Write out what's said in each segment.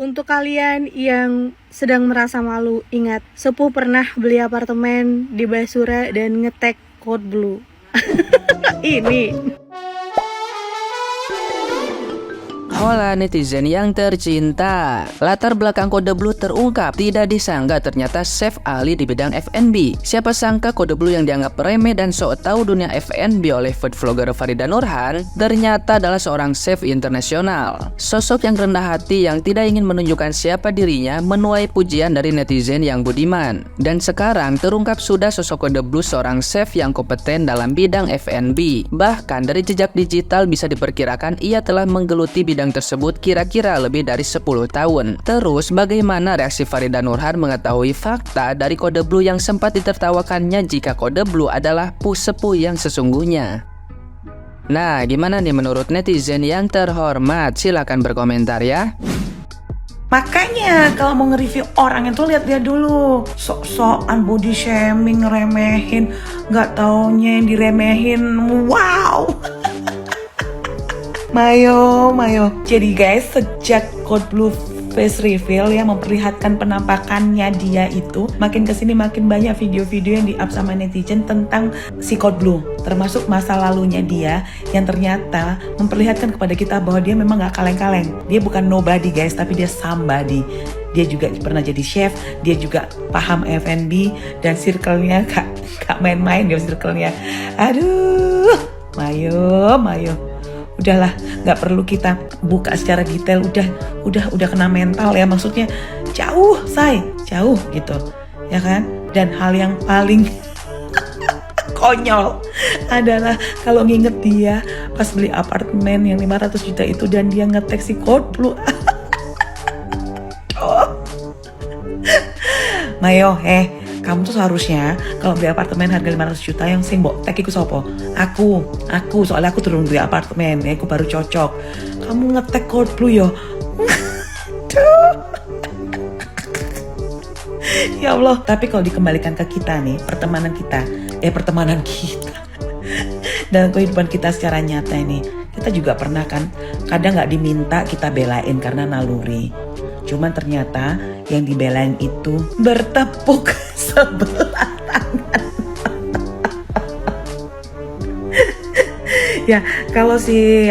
Untuk kalian yang sedang merasa malu, ingat, Sepuh pernah beli apartemen di Basura dan ngetek Code Blue. Ini. Hola netizen yang tercinta, latar belakang Kode Blue terungkap. Tidak disangka ternyata chef ahli di bidang F&B. Siapa sangka Kode Blue yang dianggap remeh dan sok tahu dunia F&B oleh food vlogger Farida Nurhan ternyata adalah seorang chef internasional. Sosok yang rendah hati yang tidak ingin menunjukkan siapa dirinya menuai pujian dari netizen yang budiman. Dan sekarang terungkap sudah sosok Kode Blue seorang chef yang kompeten dalam bidang F&B. Bahkan dari jejak digital bisa diperkirakan ia telah menggeluti bidang tersebut kira-kira lebih dari 10 tahun. Terus bagaimana reaksi Farida Nurhan mengetahui fakta dari Kode Blue yang sempat ditertawakannya jika Kode Blue adalah sepuh yang sesungguhnya? Nah, gimana nih menurut netizen yang terhormat? Silahkan berkomentar ya. Makanya kalau mau nge-review orang itu lihat-lihat dulu. Sok-sokan body shaming, ngeremehin, nggak taunya yang diremehin. Wow. Mayo. Jadi guys, sejak Code Blue face reveal yang memperlihatkan penampakannya dia itu, makin kesini makin banyak video-video yang di-up sama netizen tentang si Code Blue, termasuk masa lalunya dia yang ternyata memperlihatkan kepada kita bahwa dia memang gak kaleng-kaleng. Dia bukan nobody guys, tapi dia somebody. Dia juga pernah jadi chef, dia juga paham F&B, dan circle-nya gak main-main dia circle-nya. Aduh, Mayo. Udahlah, nggak perlu kita buka secara detail. Udah kena mental ya, maksudnya jauh gitu, ya kan? Dan hal yang paling konyol adalah kalau nginget dia pas beli apartemen yang 500 juta itu dan dia ngetek si Code Blue. Mayo, kamu tuh seharusnya kalau beli apartemen harga 500 juta yang sing mbok tek iku sapa? Aku soalnya aku turun beli apartemen, aku baru cocok. Kamu ngetek Code Blue yo. Ya Allah, tapi kalau dikembalikan ke kita nih, pertemanan kita dalam kehidupan kita secara nyata ini, kita juga pernah kan kadang nggak diminta kita belain karena naluri. Cuman ternyata yang dibelain itu bertepuk sebelah tangan. Ya, kalau si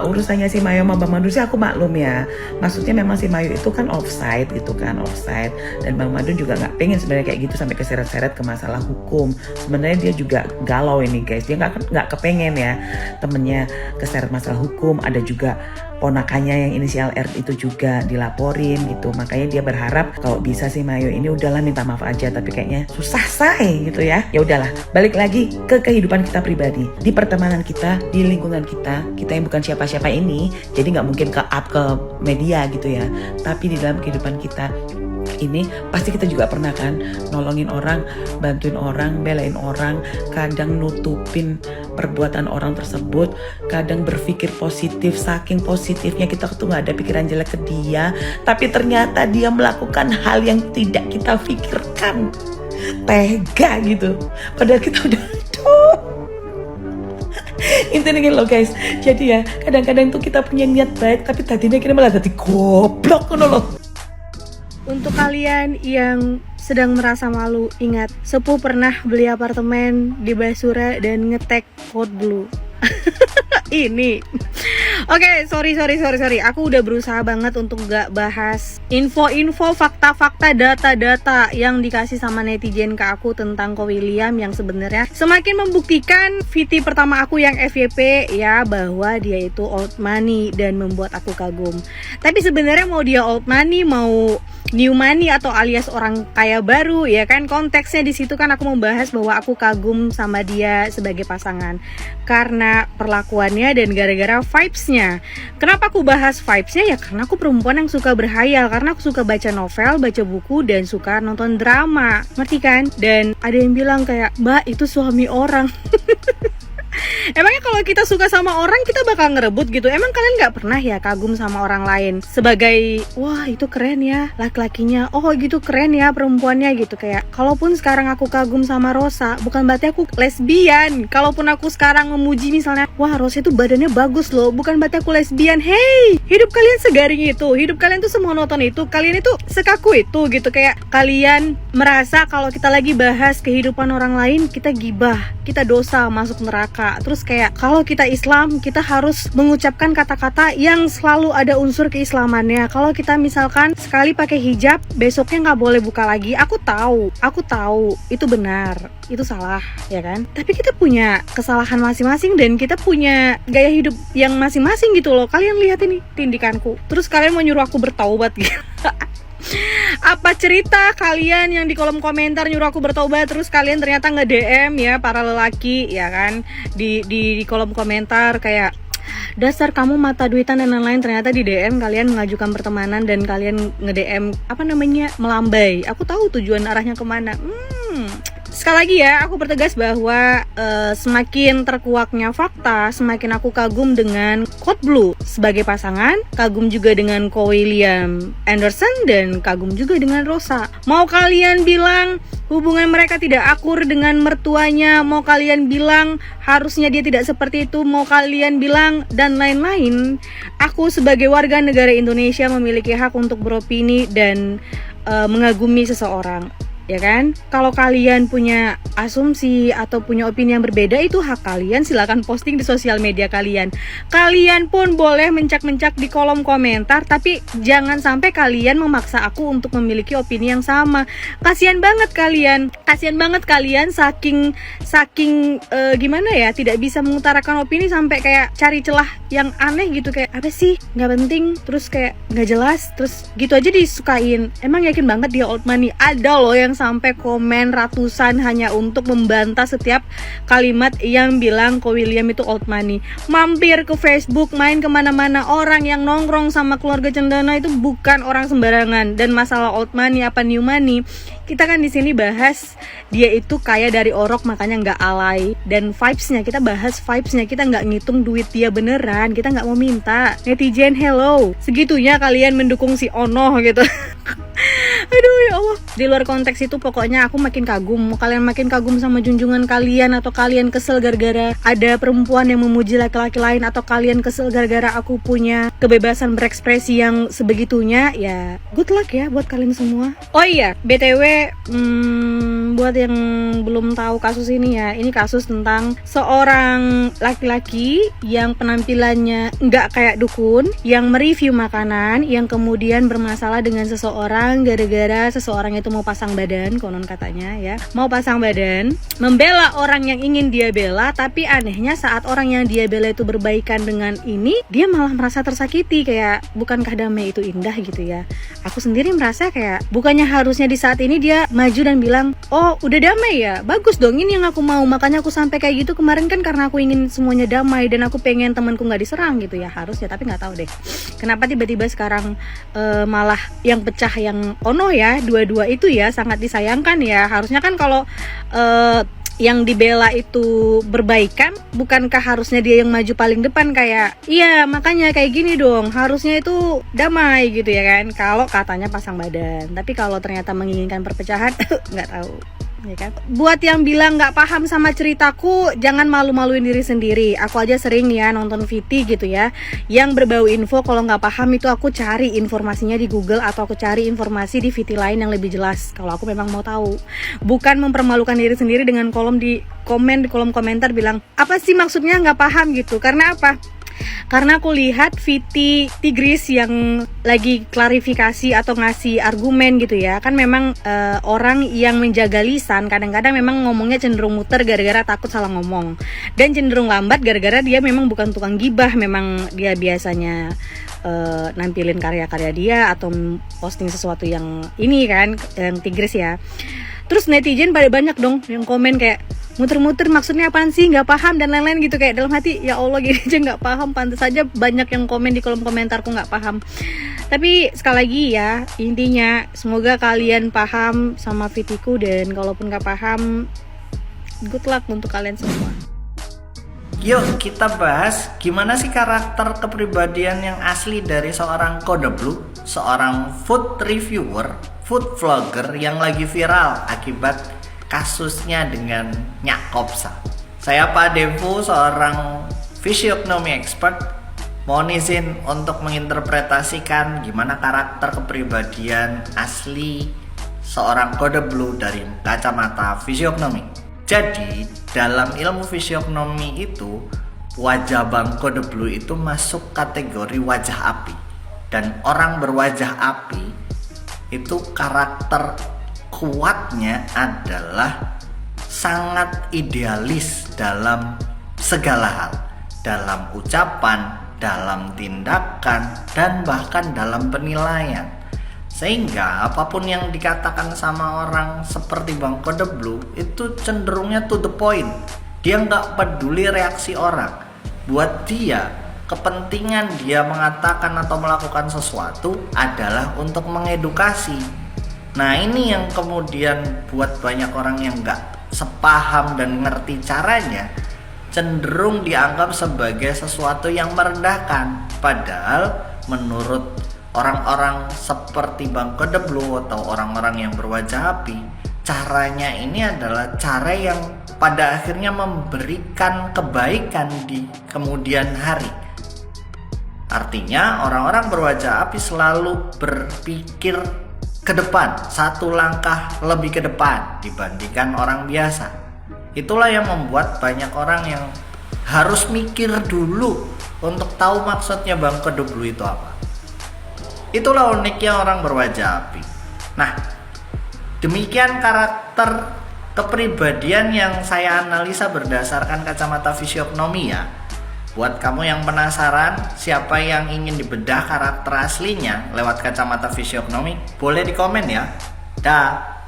urusannya si Mayo sama Bang Madu sih aku maklum ya. Maksudnya memang si Mayo itu kan offside gitu kan, offside. Dan Bang Madu juga nggak pengen sebenarnya kayak gitu sampai keseret-seret ke masalah hukum. Sebenarnya dia juga galau ini guys. Dia nggak kepengen ya temennya keseret masalah hukum. Ada juga ponakannya yang inisial R itu juga dilaporin gitu. Makanya dia berharap kalau bisa si Mayo ini udahlah minta maaf aja, tapi kayaknya susah say gitu ya. Ya udahlah, balik lagi ke kehidupan kita pribadi, di pertemanan kita, di lingkungan kita yang bukan siapa-siapa ini, jadi nggak mungkin ke up ke media gitu ya. Tapi di dalam kehidupan kita ini pasti kita juga pernah kan nolongin orang, bantuin orang, belain orang, kadang nutupin perbuatan orang tersebut, kadang berpikir positif, saking positifnya kita tuh nggak ada pikiran jelek ke dia, tapi ternyata dia melakukan hal yang tidak kita pikirkan, tega gitu, padahal kita udah intinya gini loh guys. Jadi ya kadang-kadang tuh kita punya niat baik, tapi tadinya kita malah jadi goblok loh. Untuk kalian yang sedang merasa malu, ingat, Sepuh pernah beli apartemen di Basura dan ngetek Code Blue. Ini. Oke, sorry. Aku udah berusaha banget untuk gak bahas info-info, fakta-fakta, data-data yang dikasih sama netizen ke aku tentang Ko William yang sebenarnya semakin membuktikan VT pertama aku yang FYP ya, bahwa dia itu old money dan membuat aku kagum. Tapi sebenarnya mau dia old money, mau new money atau alias orang kaya baru ya kan, konteksnya di situ kan aku membahas bahwa aku kagum sama dia sebagai pasangan karena perlakuannya dan gara-gara vibes-nya. Kenapa aku bahas vibes-nya? Ya karena aku perempuan yang suka berhayal, karena aku suka baca novel, baca buku, dan suka nonton drama, ngerti kan? Dan ada yang bilang kayak, "Mbak, itu suami orang." Emangnya kalau kita suka sama orang kita bakal ngerebut gitu? Emang kalian nggak pernah ya kagum sama orang lain sebagai wah itu keren ya laki-lakinya, oh gitu keren ya perempuannya gitu. Kayak kalaupun sekarang aku kagum sama Rosa bukan berarti aku lesbian. Kalaupun aku sekarang memuji misalnya wah Rosa itu badannya bagus loh, bukan berarti aku lesbian. Hey, hidup kalian segaring itu, hidup kalian tuh semonoton itu, kalian itu sekaku itu gitu. Kayak kalian merasa kalau kita lagi bahas kehidupan orang lain kita gibah, kita dosa, masuk neraka. Terus kayak kalau kita Islam kita harus mengucapkan kata-kata yang selalu ada unsur keislamannya. Kalau kita misalkan sekali pakai hijab besoknya nggak boleh buka lagi, aku tahu itu benar, itu salah ya kan, tapi kita punya kesalahan masing-masing dan kita punya gaya hidup yang masing-masing gitu loh. Kalian lihat ini tindikanku, terus kalian mau nyuruh aku bertaubat gitu. Apa cerita kalian yang di kolom komentar nyuruh aku bertobat, terus kalian ternyata nge-DM ya para lelaki ya kan di kolom komentar kayak dasar kamu mata duitan dan lain-lain. Ternyata di DM kalian mengajukan pertemanan dan kalian nge-DM melambai. Aku tahu tujuan arahnya kemana. Sekali lagi ya, aku bertegas bahwa semakin terkuaknya fakta, semakin aku kagum dengan Code Blue sebagai pasangan, kagum juga dengan Ko William Anderson, dan kagum juga dengan Rosa. Mau kalian bilang hubungan mereka tidak akur dengan mertuanya, mau kalian bilang harusnya dia tidak seperti itu, mau kalian bilang dan lain-lain, aku sebagai warga negara Indonesia memiliki hak untuk beropini dan mengagumi seseorang. Ya kan? Kalau kalian punya asumsi atau punya opini yang berbeda, itu hak kalian, silakan posting di sosial media kalian. Kalian pun boleh mencak-mencak di kolom komentar, tapi jangan sampai kalian memaksa aku untuk memiliki opini yang sama. Kasian banget kalian saking gimana ya, tidak bisa mengutarakan opini sampai kayak cari celah yang aneh gitu, kayak apa sih, nggak penting, terus kayak nggak jelas, terus gitu aja disukain. Emang yakin banget dia old money? Ada loh yang sampai komen ratusan hanya untuk membantah setiap kalimat yang bilang Ko William itu old money. Mampir ke Facebook, main kemana-mana, orang yang nongkrong sama keluarga Cendana itu bukan orang sembarangan. Dan masalah old money apa new money, kita kan di sini bahas dia itu kaya dari orok makanya nggak alay, dan vibesnya kita bahas vibesnya, kita nggak ngitung duit dia beneran, kita nggak mau minta. Netizen hello, segitunya kalian mendukung si Ono gitu. Aduh ya Allah, di luar konteks itu pokoknya aku makin kagum. Mau kalian makin kagum sama junjungan kalian, atau kalian kesel gara-gara ada perempuan yang memuji laki-laki lain, atau kalian kesel gara-gara aku punya kebebasan berekspresi yang sebegitunya, ya good luck ya buat kalian semua. Oh iya, BTW buat yang belum tahu kasus ini ya, ini kasus tentang seorang laki-laki yang penampilannya nggak kayak dukun, yang mereview makanan, yang kemudian bermasalah dengan seseorang gara-gara seseorang itu mau pasang badan, konon katanya ya, mau pasang badan, membela orang yang ingin dia bela, tapi anehnya saat orang yang dia bela itu berbaikan dengan ini, dia malah merasa tersakiti. Kayak bukankah damai itu indah gitu ya? Aku sendiri merasa kayak bukannya harusnya di saat ini dia maju dan bilang, oh udah damai ya, bagus dong, ini yang aku mau, makanya aku sampai kayak gitu kemarin kan karena aku ingin semuanya damai dan aku pengen temanku nggak diserang gitu ya, harusnya. Tapi nggak tahu deh kenapa tiba-tiba sekarang malah yang pecah yang Ono ya. Dua-dua itu ya sangat disayangkan ya. Harusnya kan kalau yang dibela itu berbaikan, bukankah harusnya dia yang maju paling depan, kayak iya makanya kayak gini dong, harusnya itu damai gitu ya kan, kalau katanya pasang badan. Tapi kalau ternyata menginginkan perpecahan, nggak tahu ya kan. Buat yang bilang nggak paham sama ceritaku, jangan malu-maluin diri sendiri. Aku aja sering ya nonton VT gitu ya, yang berbau info. Kalau nggak paham itu aku cari informasinya di Google, atau aku cari informasi di VT lain yang lebih jelas kalau aku memang mau tahu. Bukan mempermalukan diri sendiri dengan kolom komentar bilang apa sih maksudnya nggak paham gitu. Karena apa? Karena aku lihat VT Tigris yang lagi klarifikasi atau ngasih argumen gitu ya, kan memang orang yang menjaga lisan kadang-kadang memang ngomongnya cenderung muter gara-gara takut salah ngomong, dan cenderung lambat gara-gara dia memang bukan tukang gibah, memang dia biasanya nampilin karya-karya dia atau posting sesuatu yang ini kan, yang Tigris ya. Terus netizen pada banyak dong yang komen kayak muter-muter maksudnya apaan sih, nggak paham dan lain-lain gitu. Kayak dalam hati ya Allah, gini aja nggak paham, pantas aja banyak yang komen di kolom komentarku nggak paham. Tapi sekali lagi ya, intinya semoga kalian paham sama VT-ku, dan kalaupun nggak paham, good luck untuk kalian semua. Yuk kita bahas gimana sih karakter kepribadian yang asli dari seorang Kode Blue, seorang food reviewer, food vlogger yang lagi viral akibat kasusnya dengan Nyak Kopsa. Saya Pak Devo, seorang physiognomy expert, mohon izin untuk menginterpretasikan gimana karakter kepribadian asli seorang Kode Blue dari kacamata fisiognomi. Jadi, dalam ilmu fisiognomi itu, wajah Bang Kode Blue itu masuk kategori wajah api. Dan orang berwajah api itu karakter kuatnya adalah sangat idealis dalam segala hal. Dalam ucapan, dalam tindakan, dan bahkan dalam penilaian. Sehingga apapun yang dikatakan sama orang seperti Bang Kode Blue itu cenderungnya to the point. Dia nggak peduli reaksi orang. Buat dia, kepentingan dia mengatakan atau melakukan sesuatu adalah untuk mengedukasi. Nah ini yang kemudian buat banyak orang yang nggak sepaham dan ngerti caranya cenderung dianggap sebagai sesuatu yang merendahkan. Padahal menurut orang-orang seperti Bang Kode Blue atau orang-orang yang berwajah api, caranya ini adalah cara yang pada akhirnya memberikan kebaikan di kemudian hari. Artinya orang-orang berwajah api selalu berpikir ke depan, satu langkah lebih ke depan dibandingkan orang biasa. Itulah yang membuat banyak orang yang harus mikir dulu untuk tahu maksudnya Bang Kode Blue itu apa. Itulah uniknya orang berwajah api. Nah, demikian karakter kepribadian yang saya analisa berdasarkan kacamata fisiognomi ya. Buat kamu yang penasaran siapa yang ingin dibedah karakter aslinya lewat kacamata fisiognomi, boleh di komen ya. Dah.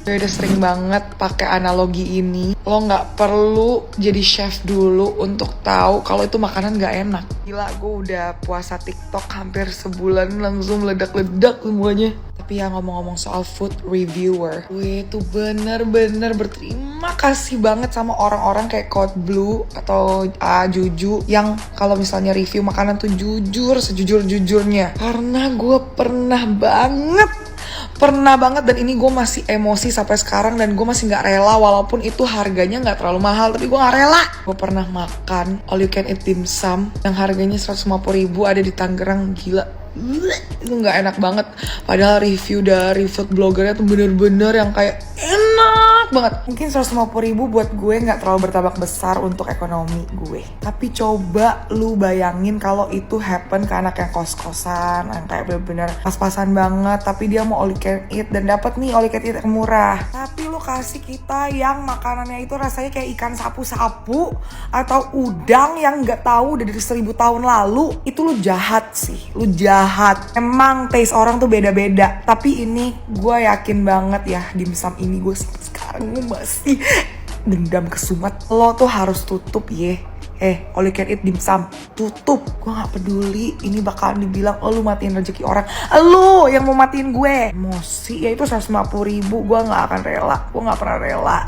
Gue udah sering banget pakai analogi ini. Lo nggak perlu jadi chef dulu untuk tahu kalau itu makanan nggak enak. Gila, gue udah puasa TikTok hampir sebulan langsung meledak-ledak semuanya. Tapi ya ngomong-ngomong soal food reviewer, gue tuh bener-bener berterima kasih banget sama orang-orang kayak Kode Blue atau Juju yang kalau misalnya review makanan tuh jujur sejujur-jujurnya. Karena gue pernah banget dan ini gue masih emosi sampai sekarang dan gue masih nggak rela walaupun itu harganya nggak terlalu mahal, tapi gue nggak rela. Gue pernah makan all you can eat dimsum yang harganya 150.000 ada di Tangerang. Gila, itu nggak enak banget. Padahal review dari food bloggernya tuh bener-bener yang kayak enak banget. Mungkin 150.000 buat gue nggak terlalu bertambah besar untuk ekonomi gue, tapi coba lu bayangin kalau itu happen ke anak yang kos-kosan yang kayak bener-bener pas-pasan banget, tapi dia mau all you can eat dan dapat nih all you can eat yang murah, tapi lu kasih kita yang makanannya itu rasanya kayak ikan sapu-sapu atau udang yang nggak tahu udah dari 1000 tahun lalu. Itu lu jahat sih, lu jahat. Emang taste orang tuh beda-beda, tapi ini gue yakin banget ya, dimsum ini gue sekarang masih dendam kesumat. Lo tuh harus tutup ye. All you can eat dimsum, tutup. Gue gak peduli ini bakalan dibilang lu matiin rezeki orang, lu yang mau matiin gue. Emosi ya itu 150.000, gue gak akan rela. Gue gak pernah rela.